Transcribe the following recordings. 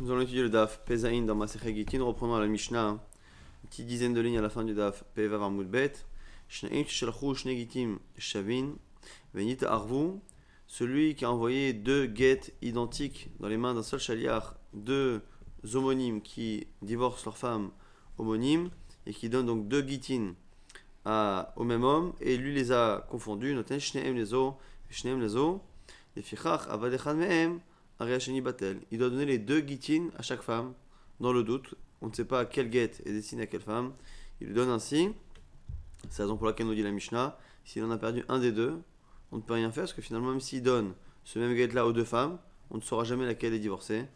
Nous allons étudier le DAF Pezaïn dans Masechet Gittin. Reprenons à la Mishnah, une petite dizaine de lignes à la fin du DAF Pevav Amud Bet. Shneim Shelchu Shne Gittim Shavin Venit Arvu. Celui qui a envoyé deux guettes identiques dans les mains d'un seul chaliar, deux homonymes qui divorcent leur femme homonyme et qui donnent donc deux gittin au même homme, et lui les a confondus. Noten Shneim Lezo Shneim Lezo. Et Fichach Avadechan Mehem. Il doit donner les deux gittin à chaque femme, dans le doute. On ne sait pas quelle guette est destinée à quelle femme. Il lui donne ainsi. C'est la raison pour laquelle nous dit la Mishnah. S'il en a perdu un des deux, on ne peut rien faire, parce que finalement, même s'il donne ce même guette-là aux deux femmes, on ne saura jamais laquelle est divorcée.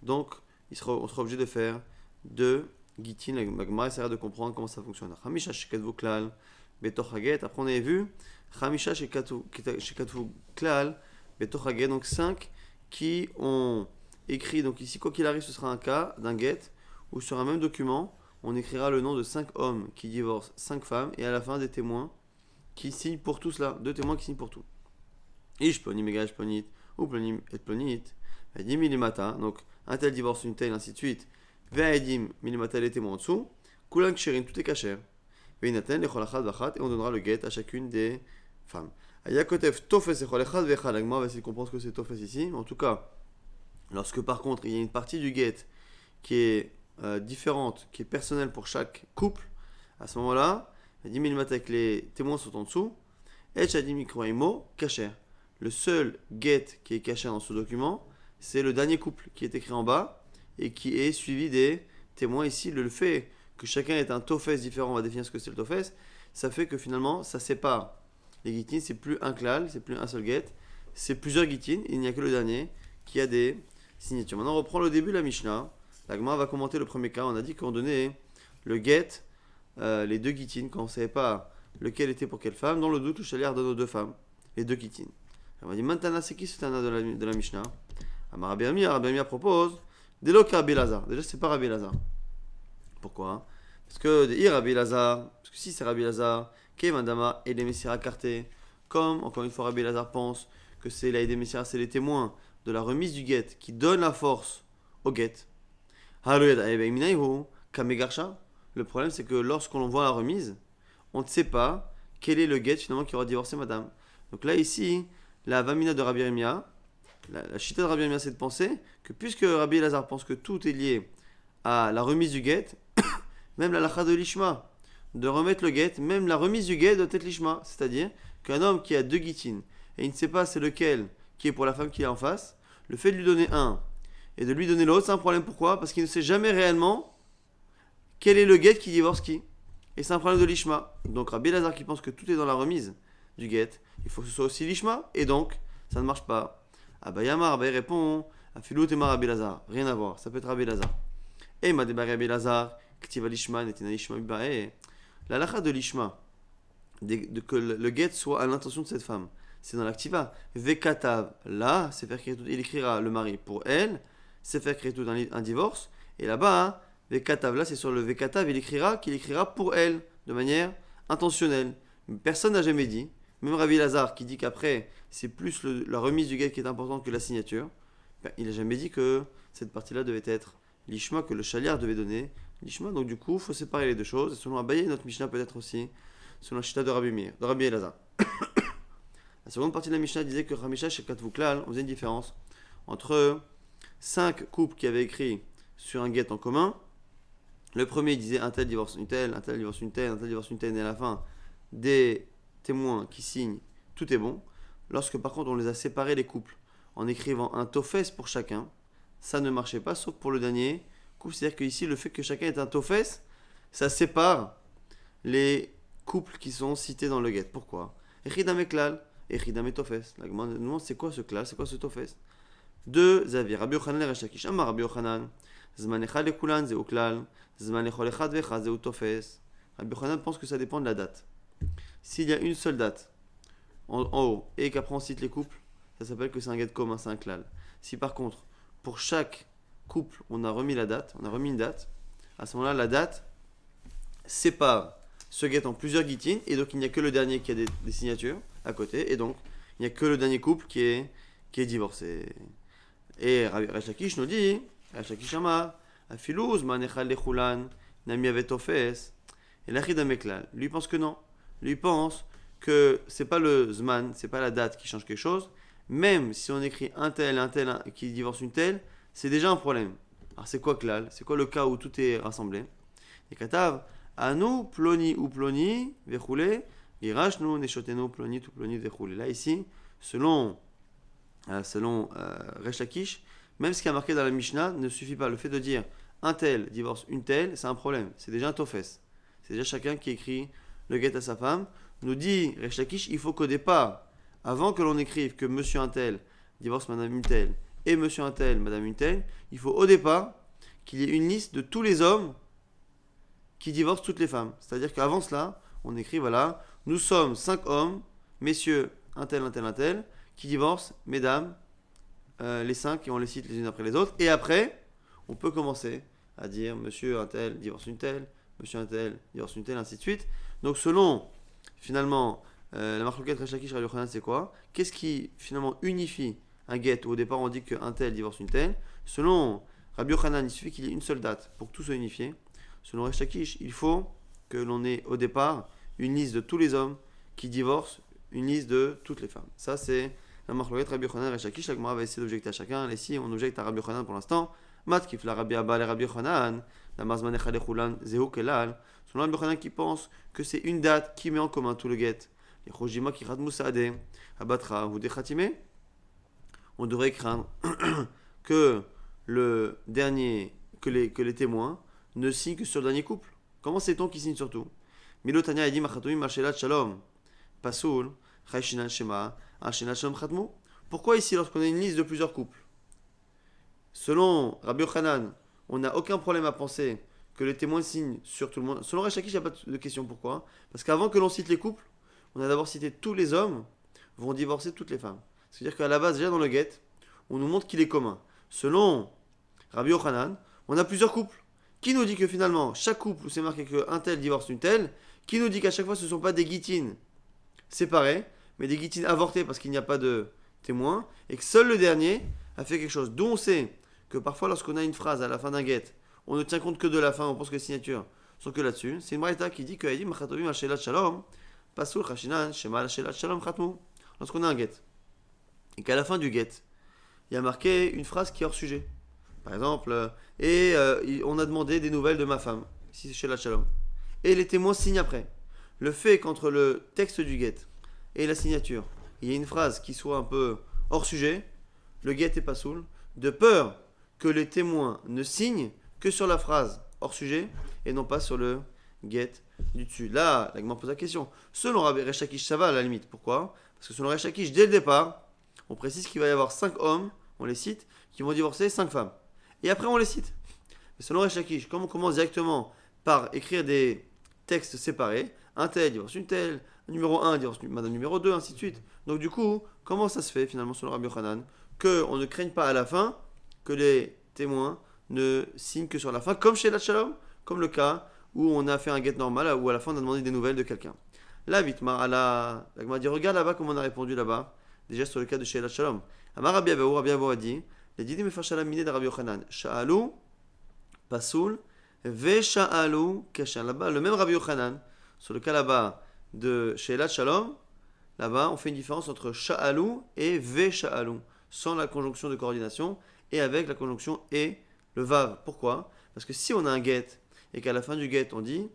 Donc, on sera obligé de faire deux gittin. La Gemara essaiera de comprendre comment ça fonctionne. Chamisha shekatvu klal betoch haget. Après, on avait vu Chamisha shekatvu klal betoch haget. Donc 5 qui ont écrit, donc ici quoi qu'il arrive ce sera un cas d'un get, où sur un même document on écrira le nom de 5 hommes qui divorcent 5 femmes, et à la fin des témoins qui signent pour tout cela, deux témoins qui signent pour tout. Ish plonim megaj plonit, ou plonim et plonit, edim milimata, donc un tel divorce une telle, ainsi de suite, ve'edim milimata les témoins en dessous, kulan ksherin, tout est kasher, ve'inaten lechol achad v'achat, et on donnera le get à chacune des femmes. Yakotev Tofes et Cholechad Vechad. La Gemara va essayer de comprendre ce que c'est Tofes ici. En tout cas, lorsque par contre il y a une partie du get qui est différente, qui est personnelle pour chaque couple, à ce moment-là, il dit que les témoins sont en dessous. Et Shadim Mikroimo Kacher. Le seul get qui est caché dans ce document, c'est le dernier couple qui est écrit en bas et qui est suivi des témoins. Ici, le fait que chacun ait un Tofes différent, on va définir ce que c'est le Tofes, ça fait que finalement ça sépare. Les gittin, c'est plus un klal, c'est plus un seul get, c'est plusieurs gittin, il n'y a que le dernier qui a des signatures. Maintenant, on reprend le début de la Mishnah. La Gemara va commenter le premier cas. On a dit qu'on donnait le get, les deux gittin, quand on ne savait pas lequel était pour quelle femme. Dans le doute, le chaliar donne aux deux femmes, les deux gittin. On va dire, maintenant, c'est qui ce Tana de la Mishnah? Rabbi Amir propose, Delo Rabbi Lazar. Déjà, c'est pas Rabbi Lazar. Pourquoi? Parce que Rabbi Lazar, parce que si c'est Rabbi Lazar, Kevandama et les Messira cartés, comme encore une fois Rabbi Lazar pense que c'est la des Messira, c'est les témoins de la remise du get qui donne la force au get. Le problème c'est que lorsqu'on voit la remise, on ne sait pas quel est le get finalement qui aura divorcé madame. Donc là ici, la Vamina de Rabbi Yirmiyah, la chita de Rabbi Yirmiyah, c'est de penser que puisque Rabbi Lazar pense que tout est lié à la remise du get, même la lacha de l'ishma, de remettre le get, même la remise du get doit être l'ishma. C'est-à-dire qu'un homme qui a deux gittin et il ne sait pas c'est lequel qui est pour la femme qui est en face, le fait de lui donner un et de lui donner l'autre, c'est un problème. Pourquoi? Parce qu'il ne sait jamais réellement quel est le get qui divorce qui. Et c'est un problème de l'ishma. Donc Rabbi Lazar qui pense que tout est dans la remise du get, il faut que ce soit aussi l'ishma, et donc ça ne marche pas. Abayama, Rabbi répond, Afilou tema Rabbi Lazar, rien à voir, ça peut être Rabbi Lazar. Et ma débat Rabbi Lazar, Ktiva l'ishma, netina l'ishma bibae. La lacha de l'ishma, que le get soit à l'intention de cette femme, c'est dans l'activa. Vekatav, là, c'est faire créer tout, il écrira le mari pour elle, c'est faire créer tout un divorce, et là-bas, Vekatav, là, c'est sur le Vekatav, qu'il écrira pour elle, de manière intentionnelle. Personne n'a jamais dit, même Rabbi Lazar qui dit qu'après, c'est plus la remise du get qui est importante que la signature, il n'a jamais dit que cette partie-là devait être l'ishma, que le chaliar devait donner l'ishma. Donc du coup, il faut séparer les deux choses. Et selon Abaye, notre Mishnah peut être aussi selon la chita de Rabbi Elazar. La seconde partie de la Mishnah disait que Chamisha chez Katvuklal, on faisait une différence entre 5 couples qui avaient écrit sur un get en commun. Le premier disait un tel divorce une telle, un tel divorce une telle, un tel divorce une telle, et à la fin, des témoins qui signent, tout est bon. Lorsque par contre on les a séparés les couples en écrivant un tofes pour chacun, ça ne marchait pas, sauf pour le dernier couple. C'est-à-dire qu'ici, le fait que chacun ait un tofes, ça sépare les couples qui sont cités dans le get. Pourquoi? Echidam eklal, echidam etofes. La demande nous c'est quoi ce klal, c'est quoi ce tofes? Deux avis. Rabbi Yochanan et Resh Lakish. Amar Rabbi Yochanan, zman echad lekulan zeu klal, zman echol echad vechad zeu tofes. Rabbi Yochanan pense que ça dépend de la date. S'il y a une seule date en haut et qu'après on cite les couples, ça s'appelle que c'est un get commun, c'est un klal. Si par contre, pour chaque couple, on a remis une date, à ce moment-là, la date sépare ce get en plusieurs gittin, et donc il n'y a que le dernier qui a des signatures à côté, et donc il n'y a que le dernier couple qui est divorcé. Et Rabbi Resh Lakish nous dit Shakishama, Afiluz, Manechal Lechulan, Nami Avetofes, et l'Achid Ameklal. Lui pense que non. Lui pense que c'est pas le Zman, c'est pas la date qui change quelque chose. Même si on écrit un tel, qui divorce une telle, c'est déjà un problème. Alors c'est quoi Klal? C'est quoi le cas où tout est rassemblé? Et Katav, Anu, Ploni ou Ploni, Vechoule, Girashnu, Neshotenu, Ploni ou Ploni, Vechoule. Là ici, selon Resh Lakish, même ce qui est marqué dans la Mishnah ne suffit pas. Le fait de dire un tel divorce une telle, c'est un problème. C'est déjà un tofes. C'est déjà chacun qui écrit le get à sa femme. Nous dit Resh Lakish, il faut qu'au départ, avant que l'on écrive que monsieur un tel divorce madame une telle et monsieur un tel madame une telle, il faut au départ qu'il y ait une liste de tous les hommes qui divorcent toutes les femmes. C'est-à-dire qu'avant cela, on écrit voilà, nous sommes 5 hommes, messieurs un tel, qui divorcent mesdames, les 5 et on les cite les unes après les autres. Et après, on peut commencer à dire monsieur un tel divorce une telle, monsieur un tel divorce une telle, ainsi de suite. Donc selon finalement la marloquette Resh Lakish Rabbi Yochanan, c'est quoi? Qu'est-ce qui finalement unifie un get où au départ on dit qu'un tel divorce une telle? Selon Rabbi Yochanan, il suffit qu'il y ait une seule date pour que tout soit unifié. Selon Resh Lakish, il faut que l'on ait au départ une liste de tous les hommes qui divorcent, une liste de toutes les femmes. Ça c'est la marloquette Rabbi Yochanan Resh Lakish. La Gemara va essayer d'objecter à chacun. Ici on objecte à Rabbi Yochanan pour l'instant. Matkif la Rabbi Abba le Rabbi Yochanan, la Mazmanecha le Chulan Zehu Kelal. Selon Rabbi Yochanan qui pense que c'est une date qui met en commun tout le get. Les Chojima qui Khadmou Saade, Abatra ou Dechatime. On devrait craindre que le dernier, que les témoins ne signent que sur le dernier couple. Comment sait-on qu'ils signent surtout? Milotania a dit Machatomi Marchelat Shalom, Pasoul, Chayshinan Shema, Ashenat Shalom Khatmou. Pourquoi ici, lorsqu'on a une liste de plusieurs couples, selon Rabbi Yochanan, on n'a aucun problème à penser que les témoins signent sur tout le monde. Selon Resh Lakish, il n'y a pas de question. Pourquoi? Parce qu'avant que l'on cite les couples, on a d'abord cité tous les hommes vont divorcer toutes les femmes. C'est-à-dire qu'à la base, déjà dans le get, on nous montre qu'il est commun. Selon Rabbi Yochanan, on a plusieurs couples. Qui nous dit que finalement, chaque couple où c'est marqué qu'un tel divorce une telle, qui nous dit qu'à chaque fois ce ne sont pas des guitines séparées, mais des guitines avortées parce qu'il n'y a pas de témoin, et que seul le dernier a fait quelque chose. D'où on sait que parfois lorsqu'on a une phrase à la fin d'un get, on ne tient compte que de la fin, on pense que les signatures sont que là-dessus. C'est une braïta qui dit que Edim Machatovi Mashelat Shalom, Pasul Chashinan, Shema Mashelat Shalom Khatmou. Lorsqu'on a un get, et qu'à la fin du get, il y a marqué une phrase qui est hors sujet. Par exemple, on a demandé des nouvelles de ma femme, ici c'est Shelat Shalom. Et les témoins signent après. Le fait qu'entre le texte du get et la signature, il y ait une phrase qui soit un peu hors sujet, le get est pas soul, de peur que les témoins ne signent que sur la phrase hors sujet et non pas sur le get du dessus. Là, la Gemara pose la question. Selon Rabbi Resh Lakish, ça va à la limite. Pourquoi? Parce que selon Resh Lakish, dès le départ, on précise qu'il va y avoir 5 hommes, on les cite, qui vont divorcer 5 femmes. Et après, on les cite. Mais selon Resh Lakish, comme on commence directement par écrire des textes séparés, un tel divorce une telle, numéro 1 divorce madame numéro 2, ainsi de suite. Donc du coup, comment ça se fait finalement selon Rabbi Yochanan qu'on ne craigne pas à la fin que les témoins ne signent que sur la fin, comme chez la Shalom, comme le cas où on a fait un get normal, où à la fin on a demandé des nouvelles de quelqu'un. Là, Vitma, la Gemara dit, regarde là-bas comment on a répondu là-bas, déjà sur le cas de chez la Shalom. Amar Rabbi Abahu a dit, les Didim Mefashalam Miné de Rabbi Yochanan, Sha'alu, Pasoul, Ve Sha'alu, Keshan. Là-bas, le même Rabbi Yochanan, sur le cas là-bas de She'elat Shalom, là-bas, on fait une différence entre Sha'alu et Ve Sha'alu, sans la conjonction de coordination, et avec la conjonction et le Vav. Pourquoi? Parce que si on a un get, et qu'à la fin du get, on dit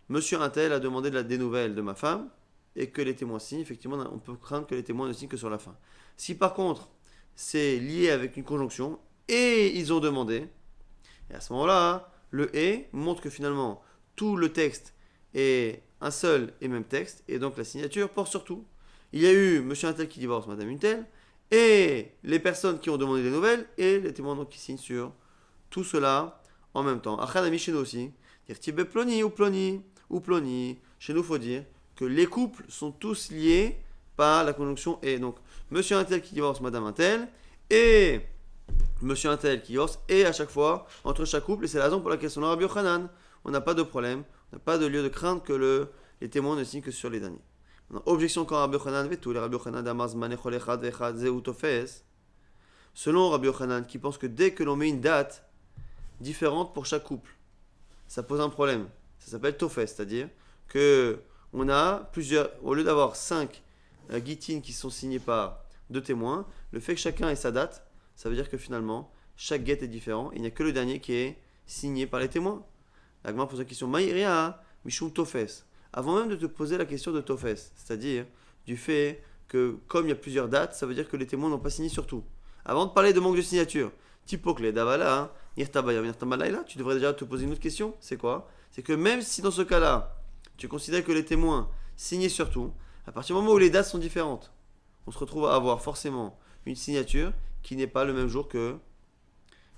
Monsieur Untel a demandé des nouvelles de ma femme, et que les témoins signent, effectivement, on peut craindre que les témoins ne signent que sur la fin. Si par contre, c'est lié avec une conjonction, et ils ont demandé, et à ce moment-là, le et montre que finalement, tout le texte est un seul et même texte, et donc la signature porte sur tout. Il y a eu Monsieur Untel qui divorce Madame Untel, et les personnes qui ont demandé des nouvelles, et les témoins donc qui signent sur tout cela en même temps. Achanami chez nous aussi, dire Tibé Ploni ou Ploni, ou Ploni, chez nous il faut dire que les couples sont tous liés par la conjonction et. Donc, Monsieur Untel qui divorce Madame Untel, et Monsieur Untel qui divorce, et à chaque fois, entre chaque couple, et c'est la raison pour laquelle, selon Rabbi Yochanan, on n'a pas de problème, on n'a pas de lieu de crainte que les témoins ne signent que sur les derniers. Maintenant, objection quand Rabbi Yochanan veut tout, les Rabbi Yochanan d'Amaz Manechol Echad Vechad Zeu Tofes. Selon Rabbi Yochanan, qui pense que dès que l'on met une date, différentes pour chaque couple. Ça pose un problème. Ça s'appelle tofes, c'est-à-dire que on a plusieurs, au lieu d'avoir 5 guitines qui sont signées par 2 témoins, le fait que chacun ait sa date, ça veut dire que finalement, chaque guet est différent. Il n'y a que le dernier qui est signé par les témoins. La Gemara pose la question Maïria, Mishum Tofes. Avant même de te poser la question de Tofes, c'est-à-dire du fait que, comme il y a plusieurs dates, ça veut dire que les témoins n'ont pas signé sur tout. Avant de parler de manque de signature, Tipokle, Davala, Nirtabayam, Nirtamalaila, tu devrais déjà te poser une autre question. C'est quoi? C'est que même si dans ce cas-là, tu considères que les témoins signaient sur tout, à partir du moment où les dates sont différentes, on se retrouve à avoir forcément une signature qui n'est pas le même jour que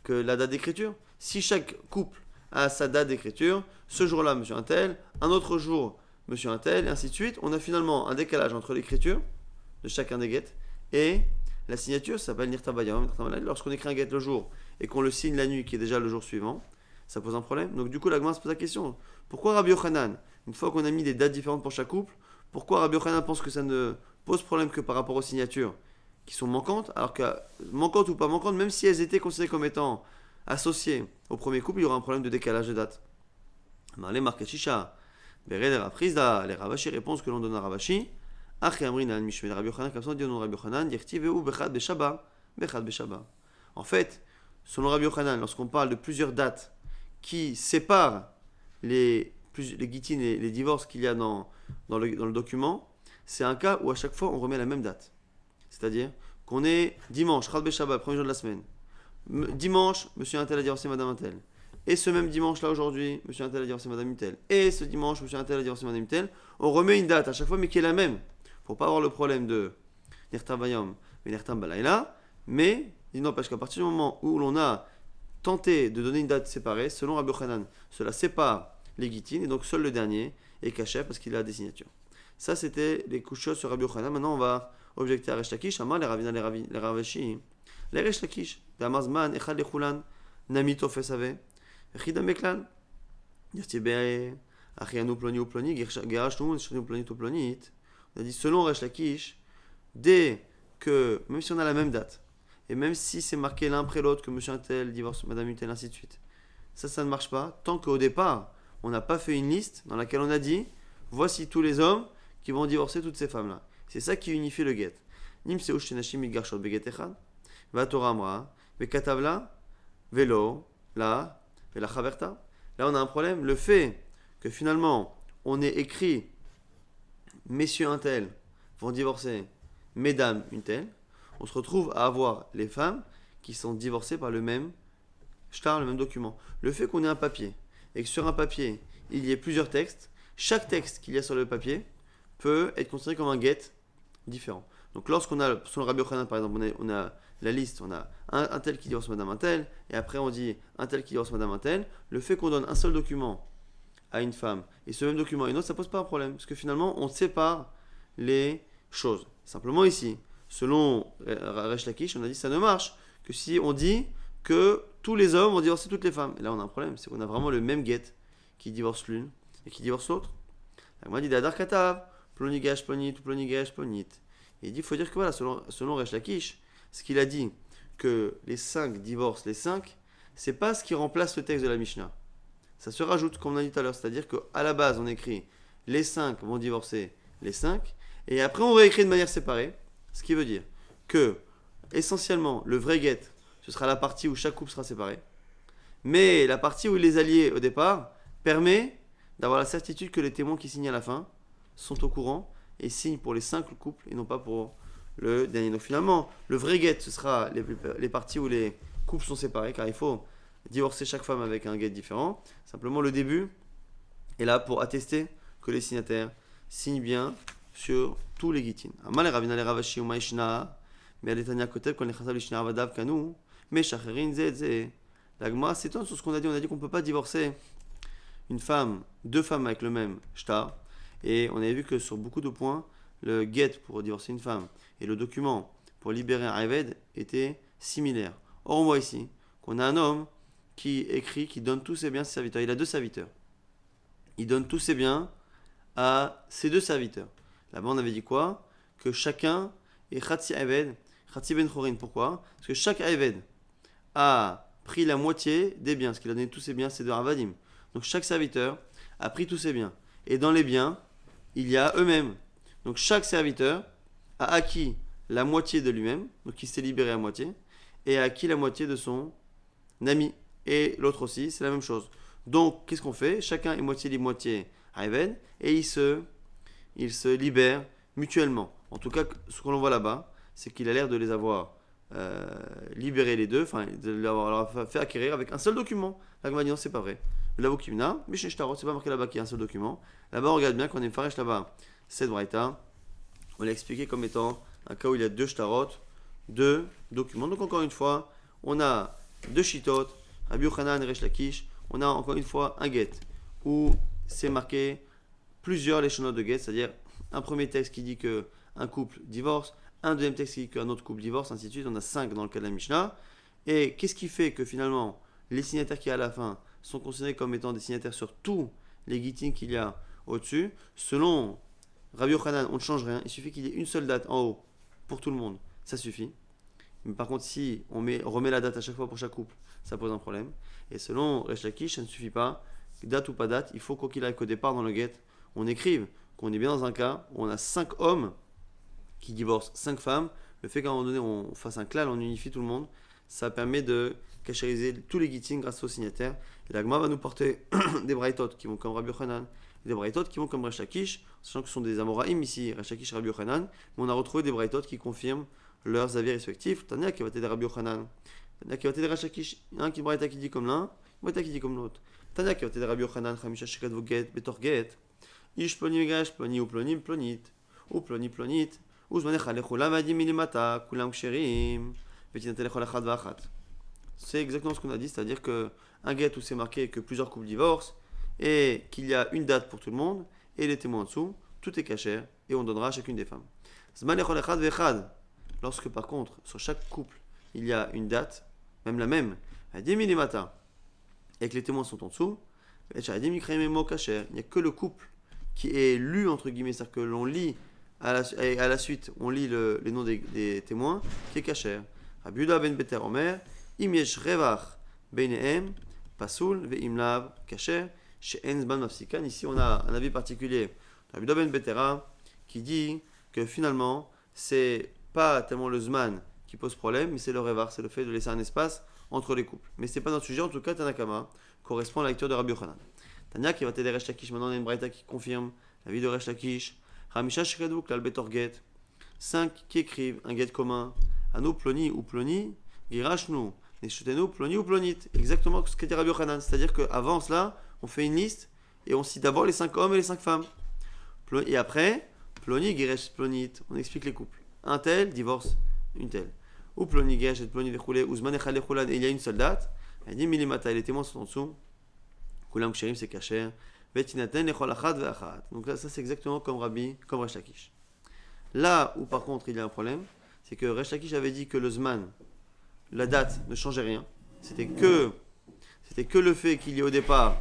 la date d'écriture. Si chaque couple a sa date d'écriture, ce jour-là, monsieur un tel, un autre jour, monsieur un tel, et ainsi de suite, on a finalement un décalage entre l'écriture de chacun des guettes et la signature, ça s'appelle Nirtabayam. Lorsqu'on écrit un guet le jour et qu'on le signe la nuit, qui est déjà le jour suivant, ça pose un problème. Donc du coup, la Gemara se pose la question, pourquoi Rabbi Yochanan, une fois qu'on a mis des dates différentes pour chaque couple, pourquoi Rabbi Yochanan pense que ça ne pose problème que par rapport aux signatures qui sont manquantes, alors que manquantes ou pas manquantes, même si elles étaient considérées comme étant associées au premier couple, il y aura un problème de décalage de date. Les Markachisha, les Ravashi répondent que l'on donne à Ravashi. En fait, selon Rabbi Yochanan, lorsqu'on parle de plusieurs dates qui séparent les guitines, les divorces qu'il y a dans le document, c'est un cas où à chaque fois on remet la même date. C'est-à-dire qu'on est dimanche, Chad Beshabbat, premier jour de la semaine. Dimanche, monsieur Intel a divorcé madame Intel. Et ce même dimanche là aujourd'hui, monsieur Intel a divorcé madame Intel. Et ce dimanche, monsieur Intel a divorcé madame Intel. On remet une date à chaque fois, mais qui est la même. Pour pas avoir le problème de Nirtam Bayam et Nirtam Balayla. Mais il n'empêche qu'à partir du moment où l'on a tenté de donner une date séparée, selon Rabbi Yochanan, cela sépare les guitines, et donc seul le dernier est caché parce qu'il a des signatures. Ça, c'était les couches sur Rabbi Yochanan. Maintenant, on va objecter à Resh Lakish. Amar les Ravina, les Ravashi. Les Resh Lakish. Damazman, Echad le Chulan, Nami Tofesave, Echidam Beklan. Dirtibe, Achianu Ploni ou Ploni, Gerashnu, Shanu Ploni ou Plonit. On a dit, selon Resh Lakish, dès que, même si on a la même date, et même si c'est marqué l'un après l'autre que monsieur Intel divorce madame Intel, ainsi de suite, ça ne marche pas, tant qu'au départ, on n'a pas fait une liste dans laquelle on a dit, voici tous les hommes qui vont divorcer toutes ces femmes-là. C'est ça qui unifie le get. Nim seush tenashim garshot beget echad, va Torah amra, ve katavla, velo, la, ve la chaverta. Là, on a un problème. Le fait que finalement, on ait écrit messieurs un tel vont divorcer mesdames une telle, on se retrouve à avoir les femmes qui sont divorcées par le même shtar, le même document. Le fait qu'on ait un papier et que sur un papier, il y ait plusieurs textes, chaque texte qu'il y a sur le papier peut être considéré comme un get différent. Donc lorsqu'on a, selon Rabbi Yochanan par exemple, on a la liste, on a un tel qui divorce madame un tel, et après on dit un tel qui divorce madame un tel, le fait qu'on donne un seul document à une femme et ce même document à une autre, ça pose pas un problème, parce que finalement on sépare les choses. Simplement ici, selon Resh Lakish, on a dit ça ne marche que si on dit que tous les hommes vont divorcer toutes les femmes. Et là on a un problème, c'est qu'on a vraiment le même get qui divorce l'une et qui divorce l'autre. On m'a dit Dadar Katav, Plonigash Plonit ou Plonigash Plonit. Et il dit, il faut dire que voilà, selon Resh Lakish, ce qu'il a dit, que les 5 divorcent les 5, c'est pas ce qui remplace le texte de la Mishnah. Ça se rajoute, comme on a dit tout à l'heure, c'est-à-dire qu'à la base, on écrit les 5 vont divorcer les 5, et après on réécrit de manière séparée, ce qui veut dire que, essentiellement, le vrai get, ce sera la partie où chaque couple sera séparé, mais la partie où il les alliés au départ permet d'avoir la certitude que les témoins qui signent à la fin sont au courant et signent pour les 5 couples et non pas pour le dernier. Donc finalement, le vrai get, ce sera les parties où les couples sont séparés, car il faut divorcer chaque femme avec un get différent. Simplement, le début est là pour attester que les signataires signent bien sur tous les gitines. Amal Ravina le Ravashi ou Maishna, mais Aletania Koteb, quand les Chassal Ishna Avadav Kanu, mais Shacherin Zedze. La Gemara s'étonne sur ce qu'on a dit. On a dit qu'on ne peut pas divorcer une femme, 2 femmes avec le même shtar. Et on avait vu que sur beaucoup de points, le get pour divorcer une femme et le document pour libérer un Eved étaient similaires. Or, on voit ici qu'on a un homme qui écrit, qui donne tous ses biens à ses serviteurs. Il a 2 serviteurs. Il donne tous ses biens à ses 2 serviteurs. Là-bas, on avait dit quoi? Que chacun est Khatsi Eved, Khatsi Ben Chorin. Pourquoi? Parce que chaque Eved a pris la moitié des biens. Ce qu'il a donné tous ses biens, c'est de Ravadim. Donc chaque serviteur a pris tous ses biens. Et dans les biens, il y a eux-mêmes. Donc chaque serviteur a acquis la moitié de lui-même, donc il s'est libéré à moitié, et a acquis la moitié de son ami. Et l'autre aussi, c'est la même chose. Donc qu'est-ce qu'on fait? Chacun est moitié libre, moitié Haïven, et ils se libèrent mutuellement. En tout cas, ce que l'on voit là-bas, c'est qu'il a l'air de les avoir libérés les deux, enfin de leur fait acquérir avec un seul document. La Gemara dit non, c'est pas vrai. L'avokimna, mais chez Shtarot, c'est pas marqué là-bas qu'il y a un seul document. Là-bas, on regarde bien qu'on est Faresh là-bas. Cette braïta, on l'a expliqué comme étant un cas où il y a deux Shtarot, deux documents. Donc encore une fois, on a deux Shitot, Rabbi Yochanan et Resh Lakish. On a encore une fois un get où c'est marqué plusieurs léchonotes de get, c'est-à-dire un premier texte qui dit qu'un couple divorce, un deuxième texte qui dit qu'un autre couple divorce, ainsi de suite. On a 5 dans le cas de la Mishnah. Et qu'est-ce qui fait que finalement, les signataires qui à la fin sont considérés comme étant des signataires sur tous les gitin qu'il y a au-dessus? Selon Rabbi Yochanan, on ne change rien. Il suffit qu'il y ait une seule date en haut pour tout le monde. Ça suffit. Mais par contre, si on remet la date à chaque fois pour chaque couple, ça pose un problème. Et selon Resh Lakish, ça ne suffit pas. Date ou pas date, il faut quoi qu'il aille qu'au départ dans le get, on écrive qu'on est bien dans un cas où on a 5 hommes qui divorcent 5 femmes. Le fait qu'à un moment donné on fasse un klal, on unifie tout le monde, ça permet de cachériser tous les gitin grâce aux signataires. Et la Gemara va nous porter des braïtot qui vont comme Rabbi Yochanan, des braïtot qui vont comme Resh Lakish, sachant que ce sont des Amoraïm ici, Resh Lakish et Rabbi Yochanan, mais on a retrouvé des braïtot qui confirment leurs avis respectifs. Tania qui va t'aider Rabbi Yochanan, Tania qui va t'aider Resh Lakish, un qui braïta qui dit comme l'un, braïta qui dit comme l'autre. Tania qui va t'aider Rabbi Yochanan, Chamisha Shekat Voget, Betor Get, Ish Ploni Megash, Ploni ou Plonim Plonit, ou Ploni Plonit, ou Zmanecha Lechulam Adim Milimata, Kulam Ksherim, Vetinatelechol Achad Vachat. C'est exactement ce qu'on a dit, c'est-à-dire qu'un get où c'est marqué que plusieurs couples divorcent et qu'il y a une date pour tout le monde et les témoins en dessous, tout est caché et on donnera à chacune des femmes. Zmanecha Echad Vechad. Lorsque par contre, sur chaque couple, il y a une date, même la même, à 10 millimata, et que les témoins sont en dessous, il n'y a que le couple qui est lu, entre guillemets, c'est-à-dire que l'on lit à la suite, on lit les noms des témoins, qui est caché. Rabbi Yehuda ben Beter Omer, im yesh revach beinehem, pasul ve'imlav kasher, she'en zman mafsikan. Ici, on a un avis particulier. Rabbi Yehuda ben Betera qui dit que finalement, c'est pas tellement le zman qui pose problème, mais c'est le revach, c'est le fait de laisser un espace entre les couples. Mais c'est pas notre sujet, en tout cas, Tanakama correspond à la lecture de Rabbi Yochanan. Tania qui va t'aider Resh Lakish, maintenant on a une braïta qui confirme la vie de Resh Lakish. Ramisha Shredou, Klal Betor Get. 5 qui écrivent un get commun. Anu Ploni ou Ploni, Girashnu, Neshutenu Ploni ou Plonit. Exactement ce qu'a dit Rabbi Yochanan. C'est-à-dire qu'avant cela, on fait une liste et on cite d'abord les 5 hommes et les 5 femmes. Et après, Ploni, Giresh, Plonit. On explique les couples. Un tel divorce une telle. Ou Ploni, Giresh, et Ploni, Vechoulé, ou Zman Echad Lechoulad, et il y a une seule date. Elle dit Milimata, et les témoins sont en dessous. Kulam Ksherim, c'est caché. Vetinaten, Lechol Achad Ve'achad. Donc là, ça c'est exactement comme Resh Lakish. Là où par contre il y a un problème, c'est que Resh Lakish avait dit que le Zman, la date, ne changeait rien. C'était que le fait qu'il y ait au départ,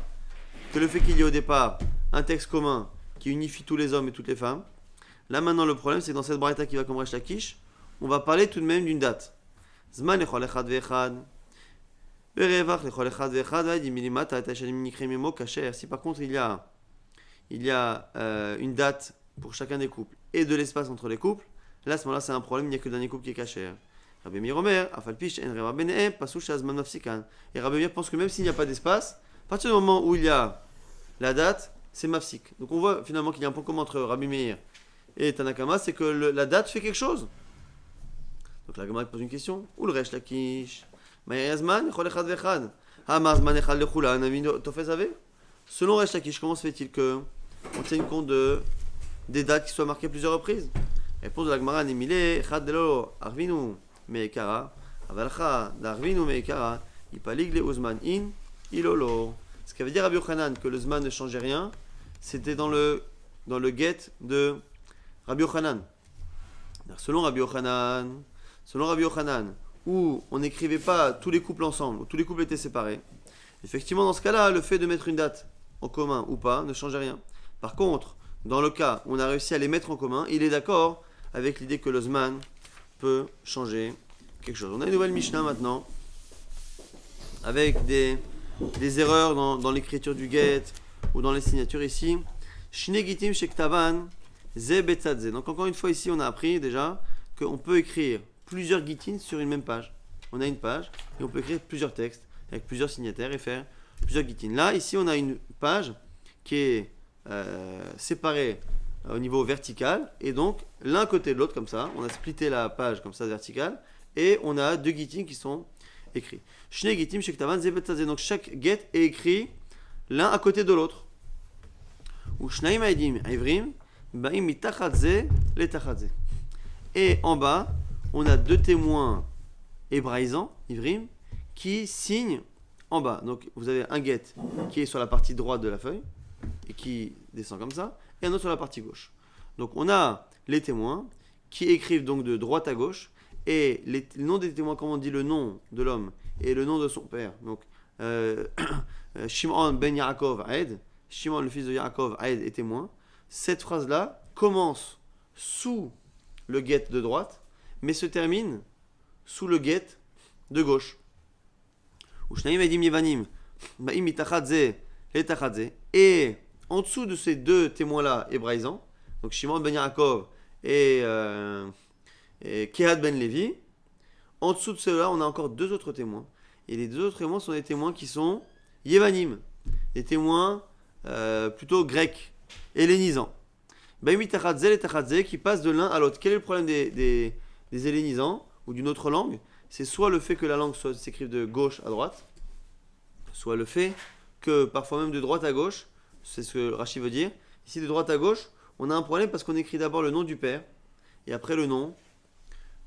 un texte commun qui unifie tous les hommes et toutes les femmes. Là maintenant le problème, c'est que dans cette braïta qui va comme Resh Lakish, on va parler tout de même d'une date. Zman Lechol Achad Ve'achad. Si par contre il y a une date pour chacun des couples et de l'espace entre les couples, là à ce moment-là c'est un problème, il n'y a que le dernier couple qui est caché. Rabbi Meir Omer, et Rabbi Meir pense que même s'il n'y a pas d'espace, à partir du moment où il y a la date, c'est mafsik. Donc on voit finalement qu'il y a un point commun entre Rabbi Meir et Tanakama, c'est que la date fait quelque chose. Donc la Gemara pose une question, ou le Resh Lakish? Selon Resh Lakish, comment se fait-il que on tienne compte des dates qui soient marquées plusieurs reprises? Réponse de la Gemara, Nimile, Chadelo, Arvinu, Meekara, Avalcha, Darvinu, Meekara, Ipalig le Uzman in, Ilolo. Ce qui veut dire Rabbi Yochanan que le Zman ne changeait rien, c'était dans le get de Rabbi Yochanan. Selon Rabbi Yochanan, où on n'écrivait pas tous les couples ensemble, où tous les couples étaient séparés, effectivement dans ce cas-là, le fait de mettre une date en commun ou pas ne changeait rien. Par contre, dans le cas où on a réussi à les mettre en commun, il est d'accord avec l'idée que le Zman peut changer quelque chose. On a une nouvelle Mishnah maintenant, avec des erreurs dans l'écriture du get ou dans les signatures ici. Shne gitim shektavan ze betzadze. Donc encore une fois ici on a appris déjà qu'on peut écrire plusieurs gitin sur une même page. On a une page et on peut écrire plusieurs textes avec plusieurs signataires et faire plusieurs gitin. Là ici on a une page qui est séparée au niveau vertical et donc l'un côté de l'autre comme ça. On a splitté la page comme ça verticale et on a deux gitin qui sont écrits. Shne gitim shektavan ze betzadze. Donc chaque get est écrit l'un à côté de l'autre. Et en bas, on a deux témoins hébraïsants, ivrim, qui signent en bas. Donc vous avez un get qui est sur la partie droite de la feuille et qui descend comme ça, et un autre sur la partie gauche. Donc on a les témoins qui écrivent donc de droite à gauche, et le nom des témoins, comme on dit le nom de l'homme et le nom de son père. Donc Shimon ben Yaakov Aed, Shimon le fils de Yaakov Aed est témoin. Cette phrase-là commence sous le get de droite, mais se termine sous le get de gauche. Et en dessous de ces deux témoins-là hébraïsants, donc Shimon ben Yaakov et Kehat ben Levi, en dessous de ceux-là, on a encore deux autres témoins. Et les deux autres témoins sont des témoins qui sont Yevanim, des témoins plutôt grecs, hellénisants. Qui passent de l'un à l'autre. Quel est le problème des hellénisants ou d'une autre langue? C'est soit le fait que la langue s'écrive de gauche à droite, soit le fait que parfois même de droite à gauche, c'est ce que Rashi veut dire. Ici de droite à gauche, on a un problème parce qu'on écrit d'abord le nom du père et après le nom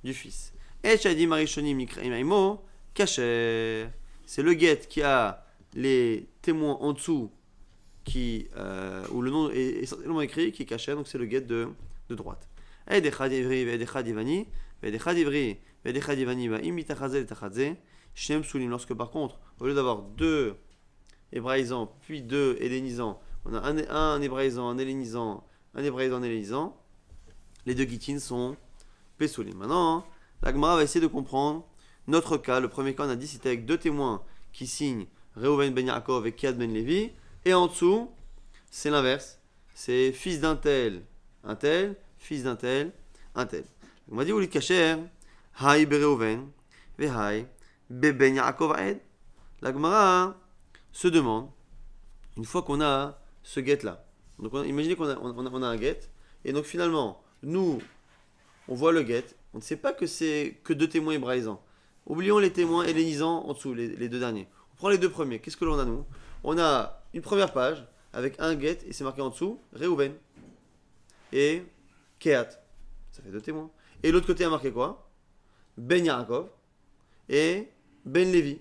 du fils. C'est le get qui a les témoins en dessous où le nom est essentiellement écrit, qui est caché, donc c'est le get de droite. Lorsque par contre, au lieu d'avoir deux hébraïsants puis deux hellénisants, on a un hébraïsant, un hellénisant, un hébraïsant, un hellénisant, les deux gitin sont pesoulim. Maintenant, la Gemara va essayer de comprendre notre cas. Le premier cas, on a dit, c'était avec deux témoins qui signent Reuven ben Yaakov et Kehat ben Levi. Et en dessous, c'est l'inverse. C'est fils d'un tel, un tel, fils d'un tel, un tel. On m'a dit, Oulit Kacher, Haï be Reuven, ve Haï be ben Yaakov Aed. La Gemara se demande, une fois qu'on a ce get-là, donc imaginez qu'on a un get, et donc finalement, nous, on voit le get, on ne sait pas que c'est que deux témoins hébraïsants. Oublions les témoins hellénisants en dessous, les deux derniers. On prend les deux premiers. Qu'est-ce que l'on a nous? On a une première page avec un get et c'est marqué en dessous Reuven et Kehat. Ça fait deux témoins. Et l'autre côté a marqué quoi? Ben Yaakov et Ben Levi.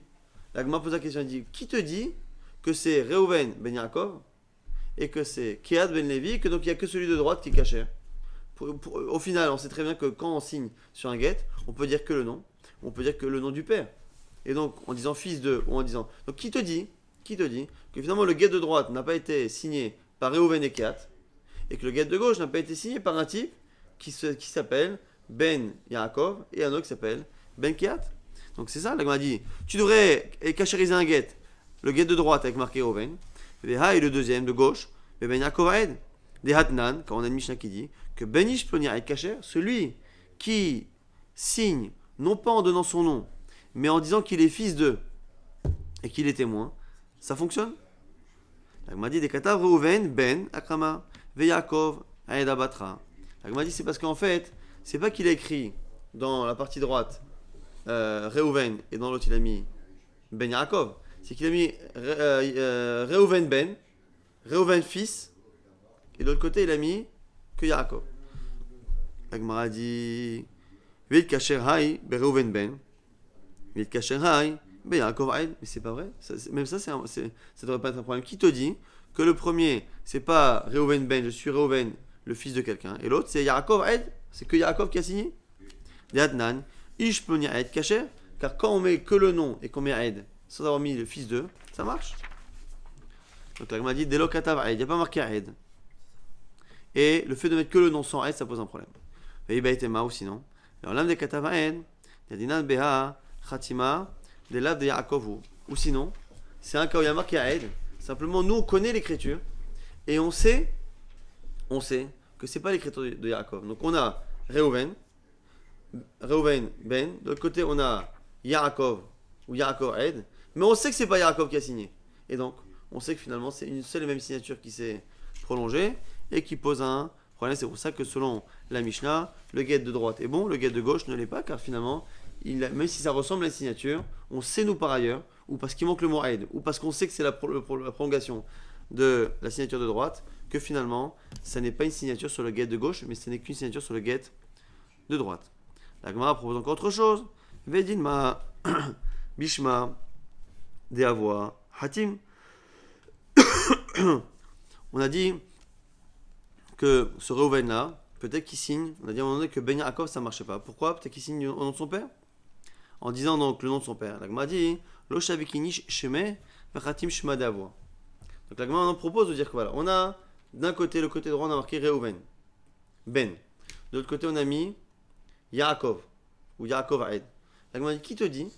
La Gemara pose la question, elle dit, qui te dit que c'est Reuven Ben Yaakov et que c'est Kehat Ben Levi, que donc il n'y a que celui de droite qui est caché? Au final, on sait très bien que quand on signe sur un get, on peut dire que le nom, on peut dire que le nom du père. Et donc, en disant fils de, ou en disant... Donc, qui te dit que finalement le get de droite n'a pas été signé par Reuven et Kehat, et que le get de gauche n'a pas été signé par un type qui s'appelle Ben Yaakov, et un autre qui s'appelle Ben Kehat? Donc, c'est ça, la Gemara dit, tu devrais cachériser un get, le get de droite avec marqué Reuven, et le deuxième de gauche, Ben Yaakov Aed. Des Hatnan, quand on a une Mishnah qui dit que Ben Ish Plonia et Kacher, celui qui signe, non pas en donnant son nom, mais en disant qu'il est fils d'eux et qu'il est témoin, ça fonctionne. La Gemara dit des Katav Reuven Ben Akrama Ve Yaakov Aed Abatra. La Gemara dit c'est parce qu'en fait, c'est pas qu'il a écrit dans la partie droite Reuven et dans l'autre il a mis Ben Yaakov, c'est qu'il a mis Reuven Ben, Reuven fils. Et de l'autre côté, il a mis que Yaakov. La Gemara dit Veit Kacher Hai be Reuven Ben, Veit Kacher Hai be Yaakov Aed. Mais c'est pas vrai. Même ça, ça devrait pas être un problème. Qui te dit que le premier, c'est pas Reuven Ben, je suis Reuven, le fils de quelqu'un, et l'autre, c'est Yaakov Aed, c'est que Yaakov qui a signé? Dehatnan, Ish Plonia Aed Kacher, car quand on met que le nom et qu'on met Aed, sans avoir mis le fils d'eux, ça marche. Donc la Gemara dit Delo Katav Aed, il n'y a pas marqué Aed. Et le fait de mettre que le nom sans Aed, ça pose un problème. Ou sinon. Alors l'âme des Katavaen, Yadinan Beha, Khatima, des laves de Yaakov. ou sinon, c'est un cas où il y a marqué Aed. Simplement, nous, on connaît l'écriture et on sait que c'est pas l'écriture de Yaakov. Donc, on a Reuven, Ben. De l'autre côté, on a Yaakov ou Yaakov Aed. Mais on sait que c'est pas Yaakov qui a signé. Et donc, on sait que finalement, c'est une seule et même signature qui s'est prolongée et qui pose un problème. C'est pour ça que selon la Mishnah, le guet de droite est bon, le guet de gauche ne l'est pas, car finalement, même si ça ressemble à une signature, on sait nous par ailleurs, ou parce qu'il manque le mot aid, ou parce qu'on sait que c'est la prolongation de la signature de droite, que finalement, ça n'est pas une signature sur le guet de gauche, mais ce n'est qu'une signature sur le guet de droite. La Gemara propose encore autre chose. Vedinma, Bishma, Deavoa, Hatim. On a dit que ce Reuven là, peut-être qu'il signe. On a dit à un moment donné que Ben Yaakov ça marchait pas. Pourquoi? Peut-être qu'il signe au nom de son père. En disant donc le nom de son père. La Gemara dit Lo shavikinish sheme vachatim shema deavoa. Donc la Gemara nous propose de dire que voilà, on a d'un côté le côté droit on a marqué Reuven, Ben. De l'autre côté on a mis Yaakov ou Yaakov Aed. La Gemara dit qui te dit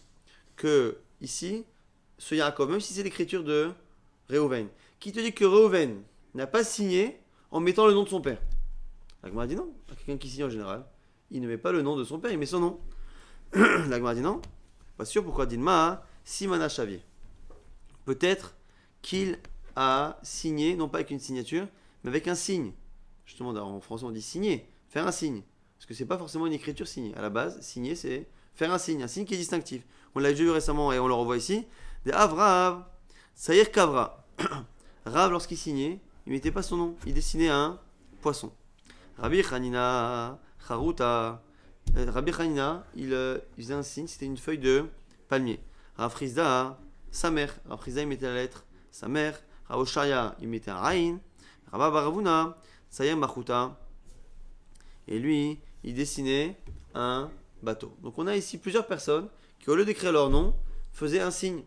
que ici ce Yaakov, même si c'est l'écriture de Reuven, qui te dit que Reuven n'a pas signé en mettant le nom de son père? La Gemara dit non. Quelqu'un qui signe en général, il ne met pas le nom de son père, il met son nom. La Gemara dit non. Pas sûr pourquoi Dilma Simana Xavier. Peut-être qu'il a signé, non pas avec une signature, mais avec un signe. Justement, en français on dit signer, faire un signe. Parce que c'est pas forcément une écriture signée. À la base, signer c'est faire un signe qui est distinctif. On l'a déjà vu récemment et on le revoit ici. Des Avrav, Saïr Kavra. Rav, lorsqu'il signait, il mettait pas son nom, il dessinait un poisson. Rabbi Hanina, Haruta. Rabbi Hanina, il faisait un signe, c'était une feuille de palmier. Rav Frizda, sa mère. Rav Frizda, il mettait la lettre, sa mère. Rav Oshaya, il mettait un Raïn. Rabba Baravuna, Sayem Machuta. Et lui, il dessinait un bateau. Donc on a ici plusieurs personnes qui, au lieu d'écrire leur nom, faisaient un signe.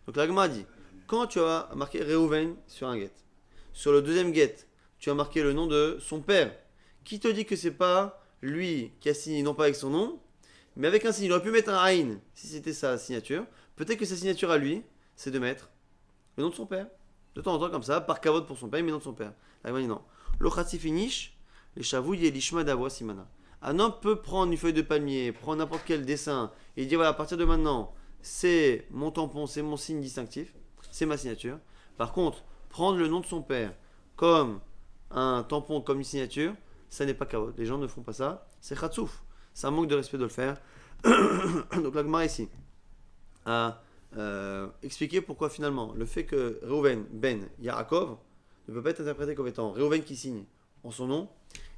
Donc la Gemara dit, quand tu as marqué Reuven sur un guet, sur le deuxième guet, tu as marqué le nom de son père, qui te dit que c'est pas lui qui a signé, non pas avec son nom, mais avec un signe. Il aurait pu mettre un Aïn si c'était sa signature. Peut-être que sa signature à lui, c'est de mettre le nom de son père. De temps en temps, comme ça, par kavod pour son père, il met le nom de son père. La Gemara dit non. L'ochatsi finish, les chavouilles et l'ishma d'avoa simana. Un homme peut prendre une feuille de palmier, prendre n'importe quel dessin et dire voilà, à partir de maintenant, c'est mon tampon, c'est mon signe distinctif, c'est ma signature. Par contre, prendre le nom de son père comme un tampon, comme une signature, ça n'est pas kavod. Les gens ne font pas ça, c'est khatsouf. C'est un manque de respect de le faire. Donc la Gemara ici a expliqué pourquoi finalement le fait que Reuven, Ben, Yaakov ne peut pas être interprété comme étant Reuven qui signe en son nom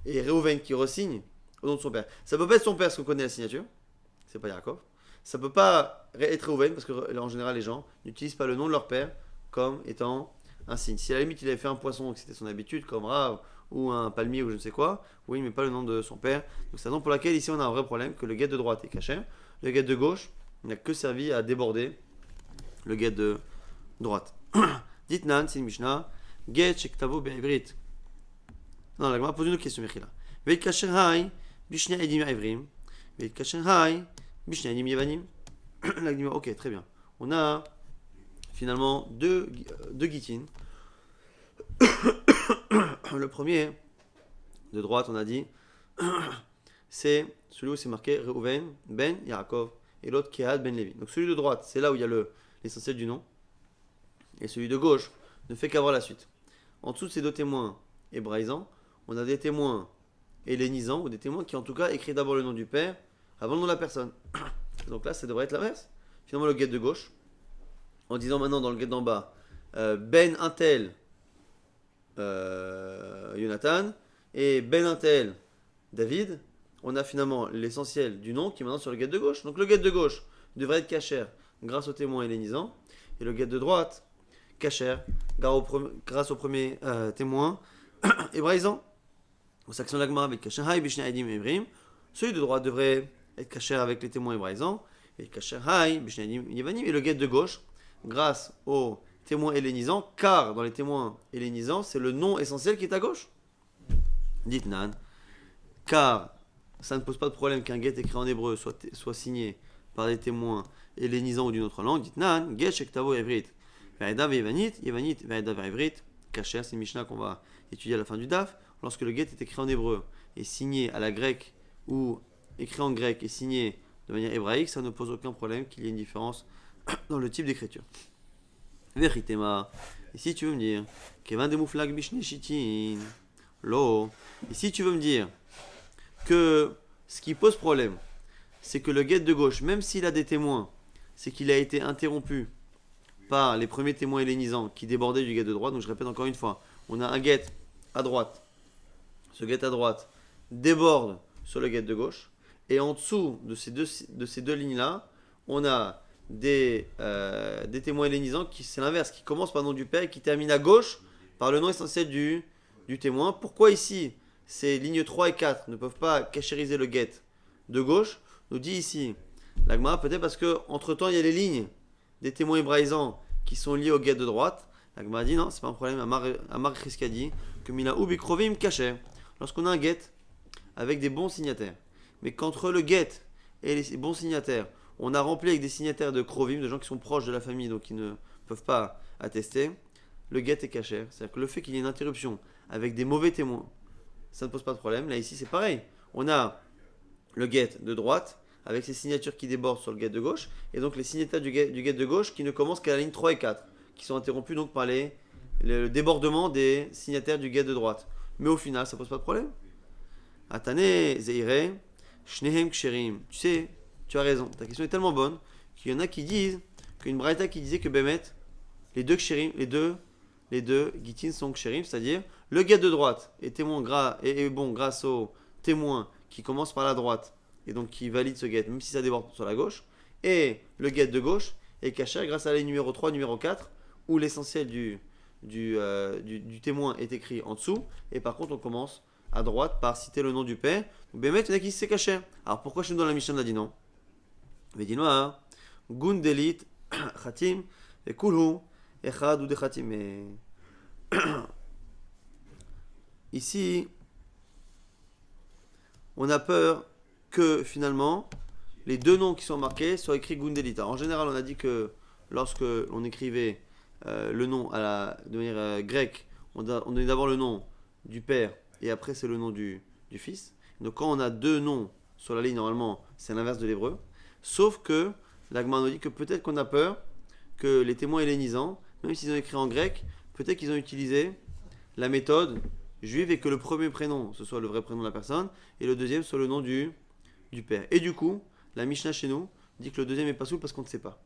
et Reuven qui resigne au nom de son père. Ça peut pas être son père parce qu'on connaît la signature, c'est pas Yaakov. Ça peut pas être Reuven parce que en général les gens n'utilisent pas le nom de leur père comme étant un signe. Si à la limite il avait fait un poisson, que c'était son habitude, comme Rav ou un palmier ou je ne sais quoi, oui, mais pas le nom de son père. Donc c'est la raison pour laquelle ici on a un vrai problème, que le guet de droite est caché, le guet de gauche n'a que servi à déborder le guet de droite. Dites Nan, c'est une Mishnah, guet shektavo be'ivrit. Non, la Gemara pose une autre question, Mechila. Veit kasher hay, bishne edim ivrim, veit kasher hay, bishne edim yevanim. La Gemara, ok, très bien. On a finalement deux guitines. Le premier, de droite, on a dit, c'est celui où c'est marqué Reuven, Ben, Yaakov, et l'autre Kehat, Ben, Levi. Donc celui de droite, c'est là où il y a l'essentiel du nom, et celui de gauche ne fait qu'avoir la suite. En dessous de ces deux témoins hébraïsants, on a des témoins hellénisants, ou des témoins qui en tout cas écrivent d'abord le nom du père, avant le nom de la personne. Donc là, ça devrait être l'inverse. Finalement, le guet de gauche, en disant maintenant dans le guet d'en bas, Ben Intel, Jonathan, et Ben Intel, David, on a finalement l'essentiel du nom qui est maintenant sur le guet de gauche. Donc le guet de gauche devrait être cachère grâce au témoin hellénisant, et le guet de droite, cachère grâce au premier témoin hébraïsant. Au saxon lagma avec cachère, celui de droite devrait être cachère avec les témoins hébraïsants, et cachère, et le guet de gauche, grâce au témoins hellénisants, car dans les témoins hellénisants, c'est le nom essentiel qui est à gauche. Dites Nan, car ça ne pose pas de problème qu'un guet écrit en hébreu soit signé par des témoins hellénisant ou d'une autre langue, dit nan, gesh ektavo evrit. Ve'eda ve'evanit, yevanit, ve'eda ve'evrit. Kacher, c'est une Mishnah qu'on va étudier à la fin du DAF. Lorsque le get est écrit en hébreu et signé à la grecque ou écrit en grec et signé de manière hébraïque, ça ne pose aucun problème qu'il y ait une différence dans le type d'écriture. Veritema. Ici, tu veux me dire, Kevin demouflag bishne shitin. Lo. Ici, tu veux me dire que ce qui pose problème, c'est que le get de gauche, même s'il a des témoins, c'est qu'il a été interrompu par les premiers témoins hellénisants qui débordaient du get de droite. Donc je répète encore une fois, on a un get à droite. Ce get à droite déborde sur le get de gauche. Et en dessous de ces deux lignes-là, on a des témoins hellénisants qui, c'est l'inverse, qui commencent par le nom du père et qui terminent à gauche par le nom essentiel du témoin. Pourquoi ici, ces lignes 3 et 4 ne peuvent pas cachériser le get de gauche? Nous dit ici l'Agmara, peut-être parce qu'entre temps il y a les lignes des témoins hébraïsants qui sont liés au get de droite. L'Agmara dit non, c'est pas un problème. Amar Chiska dit que Mila Ubikrovim caché. Lorsqu'on a un get avec des bons signataires, mais qu'entre le get et les bons signataires, on a rempli avec des signataires de Krovim, de gens qui sont proches de la famille, donc qui ne peuvent pas attester, le get est caché. C'est-à-dire que le fait qu'il y ait une interruption avec des mauvais témoins, ça ne pose pas de problème. Là, ici, c'est pareil. On a le get de droite avec ses signatures qui débordent sur le get de gauche, et donc les signataires du get de gauche qui ne commencent qu'à la ligne 3 et 4, qui sont interrompus donc par le débordement des signataires du get de droite. Mais au final, ça ne pose pas de problème. Atane, Zeire, Shnehem Ksherim. Tu sais, tu as raison, ta question est tellement bonne qu'il y en a qui disent qu'une braïta qui disait que Bémet, les deux Ksherim, les deux Gitin sont Ksherim, c'est-à-dire le get de droite est témoin est bon grâce au témoin qui commence par la droite et donc qui valide ce get, même si ça déborde sur la gauche, et le get de gauche est caché grâce à la ligne numéro 3, numéro 4, où l'essentiel du témoin est écrit en dessous, et par contre on commence à droite par citer le nom du père. Donc Bémet, il y en a qui s'est caché. Alors pourquoi chez nous dans la Mishnah on a dit non? Mais dis-moi, Gundelit, Khatim, et Kulhu, Echad ou de Khatim. Mais ici, on a peur que finalement les deux noms qui sont marqués soient écrits Gundelita. En général, on a dit que lorsque l'on écrivait le nom de manière grecque, on donnait d'abord le nom du père et après c'est le nom du fils. Donc quand on a deux noms sur la ligne, normalement, c'est l'inverse de l'hébreu. Sauf que l'Agma nous dit que peut-être qu'on a peur que les témoins hellénisants, même s'ils ont écrit en grec, peut-être qu'ils ont utilisé la méthode juive et que le premier prénom, ce soit le vrai prénom de la personne, et le deuxième soit le nom du père. Et du coup, la Mishnah chez nous dit que le deuxième est pas soul parce qu'on ne sait pas.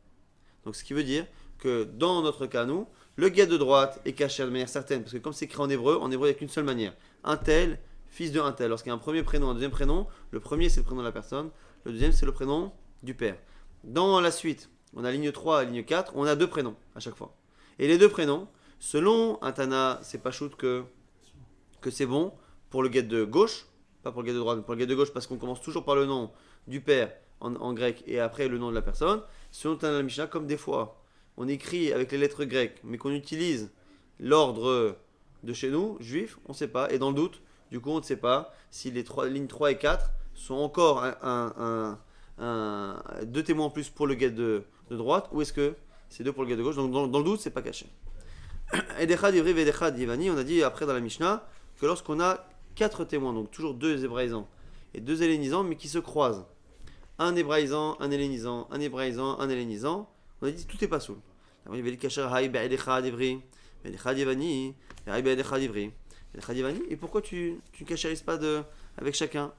Donc ce qui veut dire que dans notre cas, nous, le get de droite est caché de manière certaine, parce que comme c'est écrit en hébreu, il n'y a qu'une seule manière. Un tel, fils de un tel. Lorsqu'il y a un premier prénom, un deuxième prénom, le premier c'est le prénom de la personne, le deuxième c'est le prénom du père. Dans la suite, on a ligne 3 et ligne 4, on a deux prénoms à chaque fois. Et les deux prénoms, selon un Tana, c'est pas shoot que c'est bon pour le get de gauche, pas pour le get de droite, mais pour le get de gauche, parce qu'on commence toujours par le nom du père en grec et après le nom de la personne. Selon Tana la Mishnah, comme des fois, on écrit avec les lettres grecques, mais qu'on utilise l'ordre de chez nous, juif, on ne sait pas. Et dans le doute, du coup, on ne sait pas si les lignes 3 et 4 sont encore deux témoins en plus pour le get de droite, ou est-ce que c'est deux pour le get de gauche. Donc dans le doute, c'est pas caché. Edechad Ivri Vedechad Yevani, on a dit après dans la Mishnah que lorsqu'on a quatre témoins, donc toujours deux hébraïsants et deux hellénisants, mais qui se croisent, un hébraïsant, un hellénisant, un hébraïsant, un hellénisant, on a dit tout est pas soul. Il y avait le kasher Haï Be'edechad Ivri, Vedechad Yevani, Haï Be'edechad Ivri, Vedechad Yevani. Et pourquoi tu ne cachérises pas avec chacun?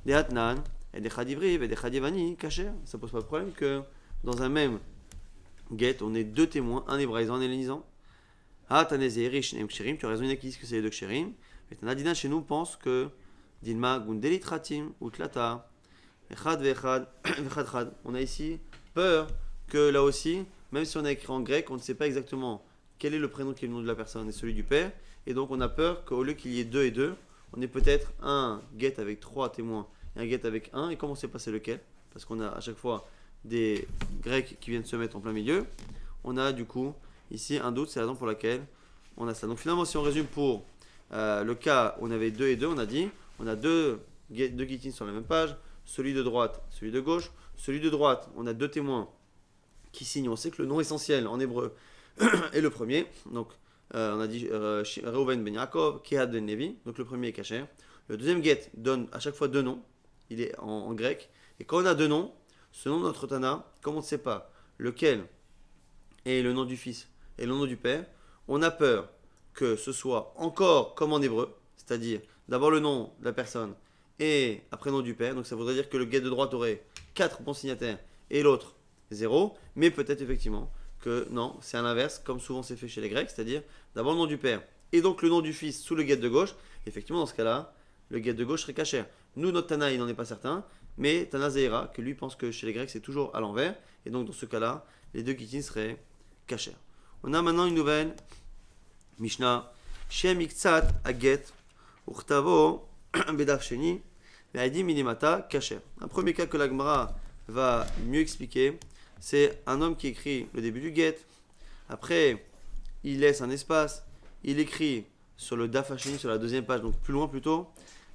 Des Hatnan, Edechad Ivri, Vedechad Yevani, kasher. Ça pose pas de problème que dans un même get, on ait deux témoins, un hébraïsant, un hellénisant. Ah, Tanezeri, Shneim Ksherim, tu as raison, il y en a qui disent que c'est les deux Ksherim. Mais Tanadina chez nous pense que Dilma, Gundelit Ratim, Utlata, Echad Vechad, Vechad. On a ici peur que là aussi, même si on a écrit en grec, on ne sait pas exactement quel est le prénom qui est le nom de la personne et celui du père. Et donc on a peur qu'au lieu qu'il y ait deux et deux, on ait peut-être un get avec trois témoins et un get avec un. Et comme on ne sait pas c'est lequel, parce qu'on a à chaque fois des grecs qui viennent se mettre en plein milieu, on a du coup ici un doute, c'est la raison pour laquelle on a ça. Donc finalement, si on résume pour le cas où on avait 2 et 2, on a dit, on a deux guitines sur la même page, celui de droite, celui de gauche. Celui de droite, on a deux témoins qui signe. On sait que le nom essentiel en hébreu est le premier. Donc, on a dit Reuven ben Yaakov, Kehat ben Levi. Donc, le premier est kasher. Le deuxième get donne à chaque fois deux noms. Il est en grec. Et quand on a deux noms, ce nom de notre Tana, comme on ne sait pas lequel est le nom du fils et le nom du père, on a peur que ce soit encore comme en hébreu, c'est-à-dire d'abord le nom de la personne et après le nom du père. Donc ça voudrait dire que le get de droite aurait 4 bons signataires et l'autre 0. Mais peut-être effectivement que non, c'est à l'inverse, comme souvent c'est fait chez les Grecs, c'est-à-dire d'abord le nom du père et donc le nom du fils sous le get de gauche. Effectivement, dans ce cas-là, le get de gauche serait kasher. Nous, notre Tana, il n'en est pas certain, mais Tana Zeira, que lui pense que chez les Grecs c'est toujours à l'envers, et donc dans ce cas-là, les deux gittin seraient kasher. On a maintenant une nouvelle Mishnah, Shem Iktsat Aget, Urtavo, Bedaf Sheni, Ve'adim Milimata Kasher. Un premier cas que la Gemara va mieux expliquer, c'est un homme qui écrit le début du get, après il laisse un espace, il écrit sur le Daf Sheni, sur la deuxième page, donc plus loin plutôt,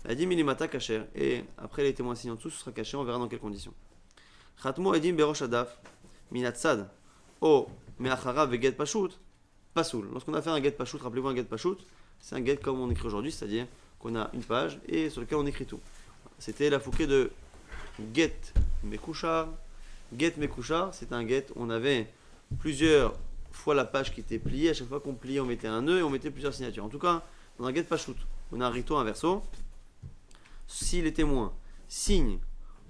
Ve'adim Milimata Kasher, et après les témoins signent en dessous, ce sera caché, on verra dans quelles conditions. Chatmo Edim Berosh Adaf, Minatsad, O Meachara Veget Pashut, Pasoul. Lorsqu'on a fait un get Pashut, rappelez-vous un get Pashut, c'est un get comme on écrit aujourd'hui, c'est-à-dire qu'on a une page et sur laquelle on écrit tout. C'était la fouquée de Get Mekushar. Get Mekushar, c'est un get, on avait plusieurs fois la page qui était pliée, à chaque fois qu'on pliait, on mettait un nœud et on mettait plusieurs signatures. En tout cas, dans un get Pashut, on a un recto, un verso. Si les témoins signent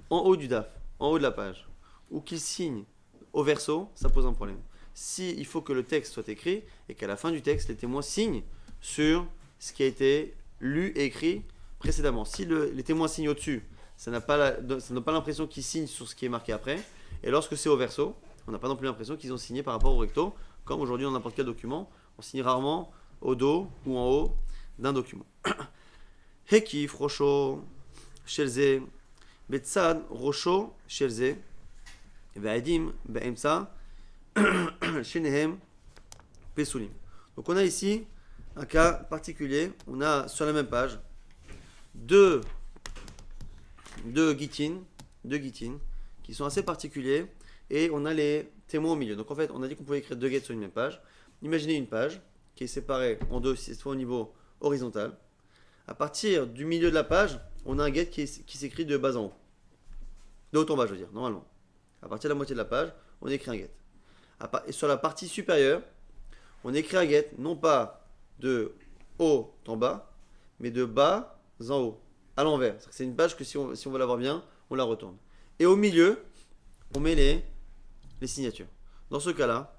en haut du DAF, en haut de la page, ou qu'ils signent au verso, ça pose un problème. Si il faut que le texte soit écrit et qu'à la fin du texte, les témoins signent sur ce qui a été lu et écrit précédemment. Si les témoins signent au-dessus, ça n'a pas l'impression qu'ils signent sur ce qui est marqué après. Et lorsque c'est au verso, on n'a pas non plus l'impression qu'ils ont signé par rapport au recto. Comme aujourd'hui dans n'importe quel document, on signe rarement au dos ou en haut d'un document. Hekif, Rocho, Shelze, Betsad, Rocho, Shelze, Ve'adim, Be'emsa, Shenehem, Pesulim. Donc on a ici un cas particulier. On a sur la même page deux gittin qui sont assez particuliers et on a les témoins au milieu. Donc en fait, on a dit qu'on pouvait écrire deux get sur une même page. Imaginez une page qui est séparée en deux, cette fois au niveau horizontal. À partir du milieu de la page, on a un get qui s'écrit de bas en haut. De haut en bas, je veux dire, normalement. À partir de la moitié de la page, on écrit un get. Et sur la partie supérieure, on écrit un get, non pas de haut en bas, mais de bas en haut, à l'envers. C'est une page que si on veut la voir bien, on la retourne. Et au milieu, on met les signatures. Dans ce cas-là,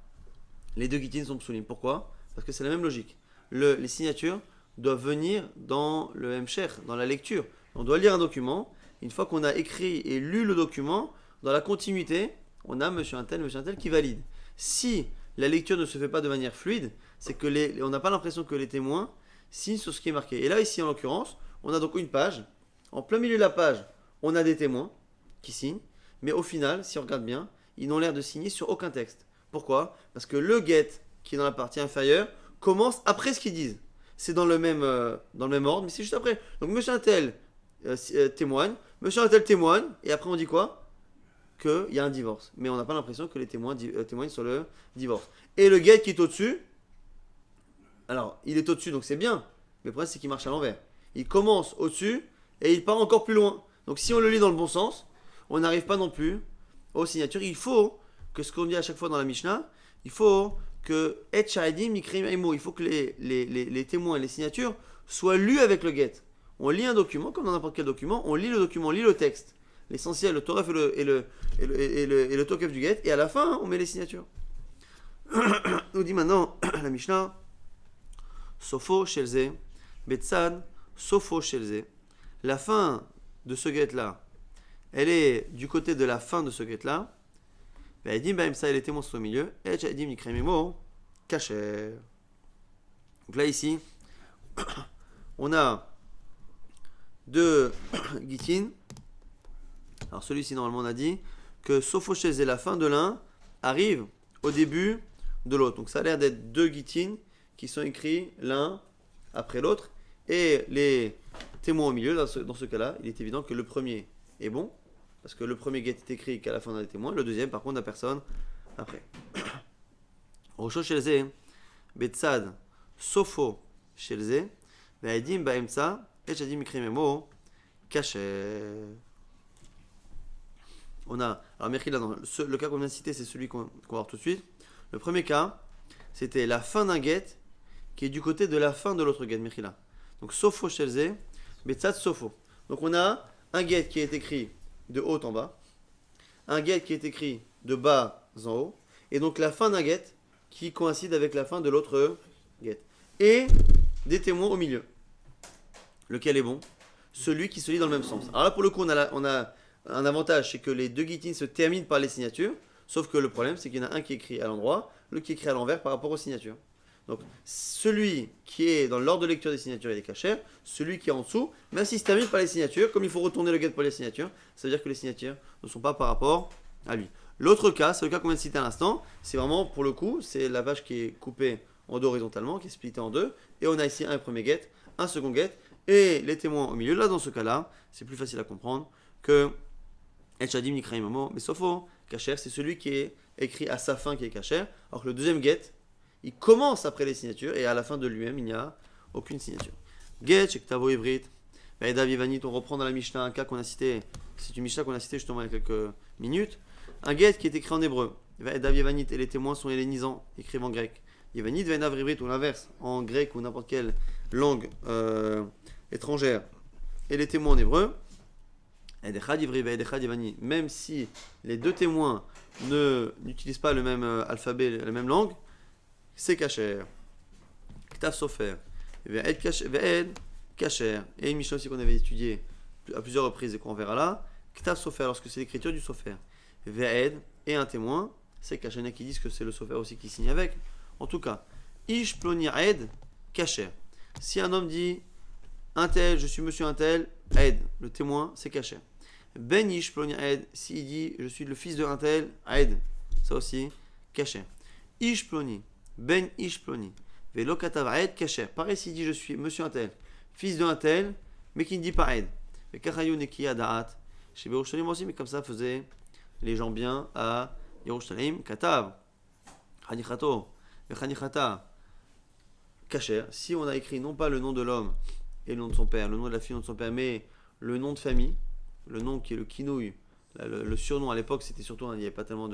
les deux gittin sont psulim. Pourquoi ? Parce que c'est la même logique. Les signatures doivent venir dans le hemsher, dans la lecture. On doit lire un document. Une fois qu'on a écrit et lu le document, dans la continuité, on a monsieur un tel qui valide. Si la lecture ne se fait pas de manière fluide, c'est que on n'a pas l'impression que les témoins signent sur ce qui est marqué. Et là, ici, en l'occurrence, on a donc une page. En plein milieu de la page, on a des témoins qui signent. Mais au final, si on regarde bien, ils n'ont l'air de signer sur aucun texte. Pourquoi ? Parce que le get, qui est dans la partie inférieure, commence après ce qu'ils disent. C'est dans le même ordre, mais c'est juste après. Donc, monsieur un tel témoigne, monsieur un tel témoigne, et après on dit quoi ? Qu'il y a un divorce. Mais on n'a pas l'impression que les témoins témoignent sur le divorce. Et le get qui est au-dessus, alors il est au-dessus, donc c'est bien, mais le problème c'est qu'il marche à l'envers. Il commence au-dessus et il part encore plus loin. Donc si on le lit dans le bon sens, on n'arrive pas non plus aux signatures. Il faut que ce qu'on dit à chaque fois dans la Mishnah, il faut que il faut que les témoins et les signatures soient lus avec le get. On lit un document, comme dans n'importe quel document, on lit le document, on lit le texte. L'essentiel, le toref et le tokef du get, et à la fin, on met les signatures. On dit maintenant la Mishnah, Sofo Shelze, Betsad, Sofo Shelze. La fin de ce get-là, elle est du côté de la fin de ce get-là. Edim Baemsa, les témoins sont au milieu. Et Edim Nikrememo, Kacher. Donc là, ici, on a deux gittin. Alors celui-ci, normalement, on a dit que Sophochèse et la fin de l'un arrivent au début de l'autre. Donc ça a l'air d'être deux gittin qui sont écrits l'un après l'autre. Et les témoins au milieu, dans ce cas-là, il est évident que le premier est bon. Parce que le premier get est écrit qu'à la fin on a des témoins. Le deuxième, par contre, n'a personne après. Rocho Shelze, Betsad, Sofo Shelze, Vaedim Baemsa, et Jadim Krememo, Kacher. On a, alors Mechila, le cas qu'on vient de citer, c'est celui qu'on va voir tout de suite. Le premier cas, c'était la fin d'un get qui est du côté de la fin de l'autre get, Mechila. Donc Sofo Shelze, Betsad Sofo. Donc on a un get qui est écrit de haut en bas, un get qui est écrit de bas en haut, et donc la fin d'un get qui coïncide avec la fin de l'autre get. Et des témoins au milieu. Lequel est bon? Celui qui se lit dans le même sens. Alors là, pour le coup, on a un avantage, c'est que les deux guitines se terminent par les signatures, sauf que le problème, c'est qu'il y en a un qui est écrit à l'endroit, l'autre qui est écrit à l'envers par rapport aux signatures. Donc, celui qui est dans l'ordre de lecture des signatures, il est cachère. Celui qui est en dessous, même s'il se termine par les signatures, comme il faut retourner le get pour les signatures, ça veut dire que les signatures ne sont pas par rapport à lui. L'autre cas, c'est le cas qu'on vient de citer à l'instant, c'est vraiment, pour le coup, c'est la vache qui est coupée en deux horizontalement, qui est splittée en deux, et on a ici un premier get, un second get, et les témoins au milieu. Là, dans ce cas-là, c'est plus facile à comprendre que El Shadim Nikraim Momo, mais Sofo, cachère, c'est celui qui est écrit à sa fin qui est cachère, alors que le deuxième get, il commence après les signatures, et à la fin de lui-même, il n'y a aucune signature. Get, Shektavo Ivrit, Vaïda Vivanit, on reprend dans la Mishnah un cas qu'on a cité, c'est une Mishnah qu'on a cité justement il y a quelques minutes, un get qui est écrit en hébreu, Vaïda Vivanit, et les témoins sont hellénisants, écrivent en grec. Yevanit, Vaïda Vrivrit, ou l'inverse, en grec ou n'importe quelle langue étrangère, et les témoins en hébreu, même si les deux témoins n'utilisent pas le même alphabet, la même langue, c'est kasher. Ktav sofer. Ve'ed kasher. Et une mission aussi qu'on avait étudiée à plusieurs reprises et qu'on verra là. Ktav sofer, lorsque c'est l'écriture du sofer. Ve'ed et un témoin. C'est kasher. Il y en a qui disent que c'est le sofer aussi qui signe avec. En tout cas, ish ploni ed kasher. Si un homme dit un tel, je suis monsieur un tel, ed, le témoin, c'est kasher. Ben ish ploni ed, s'il dit je suis le fils de un tel, ed, ça aussi, kasher. Ish ploni. Ben ish ploni. Velo katav aed kasher. Pareil s'il dit je suis monsieur un tel, fils d'un tel, mais qui ne dit pas aed. Mais kachayu nekiya da'at. Chez Yerushalayim aussi, mais comme ça faisaient les gens bien à Yerushalayim. Katav. Chanichato. Vechanichata. Kasher. Si on a écrit non pas le nom de l'homme et le nom de son père, le nom de la fille, le nom de son père, mais le nom de famille, le nom qui est le kinouï, le surnom à l'époque, c'était surtout, il n'y avait pas tellement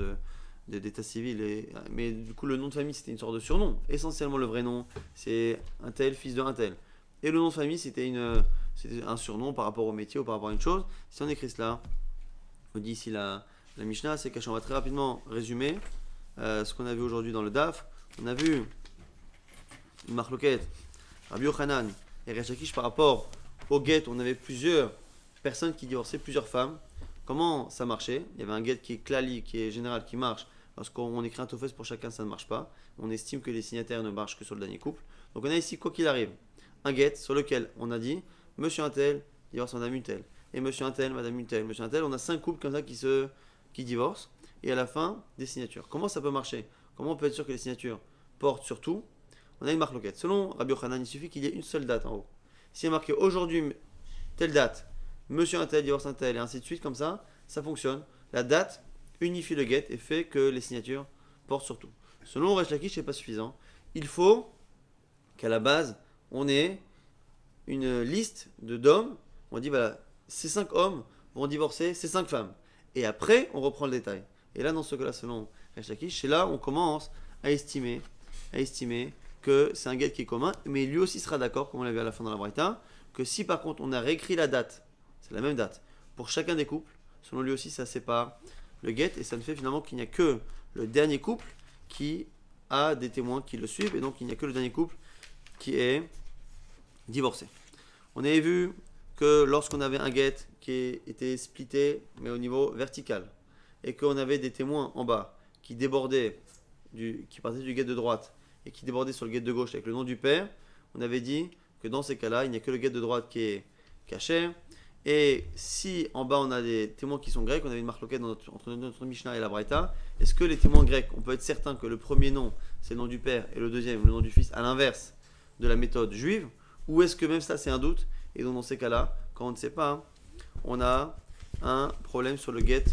d'état civil, mais du coup le nom de famille c'était une sorte de surnom. Essentiellement le vrai nom c'est un tel, fils de un tel. Et le nom de famille c'était un surnom par rapport au métier ou par rapport à une chose. Si on écrit cela, on dit ici la Mishnah, c'est qu'on va très rapidement résumer ce qu'on a vu aujourd'hui dans le DAF. On a vu une marloquette, Rabbi Yochanan et Resh Lakish par rapport au get, on avait plusieurs personnes qui divorçaient, plusieurs femmes. Comment ça marchait? Il y avait un get qui est klali, qui est général, qui marche. Lorsqu'on écrit un tofes pour chacun, ça ne marche pas. On estime que les signataires ne marchent que sur le dernier couple. Donc on a ici, quoi qu'il arrive, un get sur lequel on a dit monsieur un tel divorce madame une telle. Et monsieur un tel, madame une telle. Monsieur un tel, on a 5 couples comme ça qui divorcent. Et à la fin, des signatures. Comment ça peut marcher? Comment on peut être sûr que les signatures portent sur tout? On a une marque loquette. Selon Rabbi Yochanan, il suffit qu'il y ait une seule date en haut. S'il y a marqué aujourd'hui, telle date, monsieur un tel divorce un tel, et ainsi de suite, comme ça fonctionne. La date unifie le get et fait que les signatures portent sur tout. Selon Resh Lakish, c'est pas suffisant. Il faut qu'à la base, on ait une liste d'hommes. On dit voilà, ces 5 hommes vont divorcer ces 5 femmes. Et après, on reprend le détail. Et là, dans ce cas-là, selon Resh Lakish, c'est là où on commence à estimer que c'est un get qui est commun, mais lui aussi sera d'accord, comme on l'a vu à la fin dans la Braïta, que si par contre on a réécrit la date, c'est la même date, pour chacun des couples, selon lui aussi ça sépare le get, et ça ne fait finalement qu'il n'y a que le dernier couple qui a des témoins qui le suivent, et donc il n'y a que le dernier couple qui est divorcé. On avait vu que lorsqu'on avait un get qui était splitté, mais au niveau vertical, et qu'on avait des témoins en bas qui débordaient, qui partaient du get de droite, et qui débordait sur le get de gauche avec le nom du père, on avait dit que dans ces cas-là, il n'y a que le get de droite qui est caché. Et si en bas on a des témoins qui sont grecs, on avait une marque locale entre notre Mishnah et la Braïta, est-ce que les témoins grecs, on peut être certain que le premier nom c'est le nom du père et le deuxième le nom du fils, à l'inverse de la méthode juive, ou est-ce que même ça c'est un doute? Et donc dans ces cas-là, quand on ne sait pas, on a un problème sur le get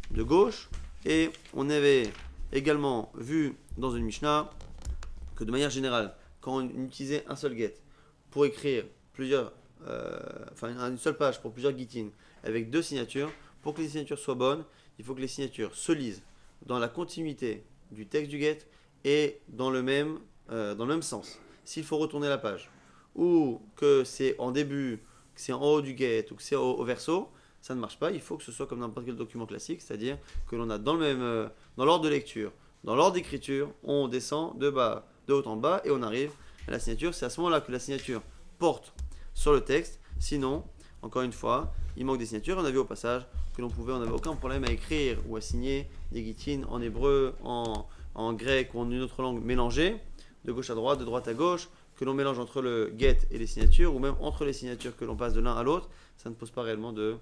de gauche, et on avait également vu dans une Mishnah que de manière générale, quand on utilisait un seul get pour écrire une seule page pour plusieurs gittin avec deux signatures, pour que les signatures soient bonnes, il faut que les signatures se lisent dans la continuité du texte du get et dans le même sens. S'il faut retourner la page, ou que c'est en début, que c'est en haut du get, ou que c'est au verso, ça ne marche pas. Il faut que ce soit comme n'importe quel document classique, c'est-à-dire que l'on a dans l'ordre de lecture, dans l'ordre d'écriture, on descend de haut en bas et on arrive à la signature. C'est à ce moment-là que la signature porte sur le texte. Sinon, encore une fois, il manque des signatures. On a vu au passage que on n'avait aucun problème à écrire ou à signer des guitines en hébreu, en grec ou en une autre langue mélangée, de gauche à droite, de droite à gauche, que l'on mélange entre le get et les signatures, ou même entre les signatures que l'on passe de l'un à l'autre. Ça ne pose pas réellement de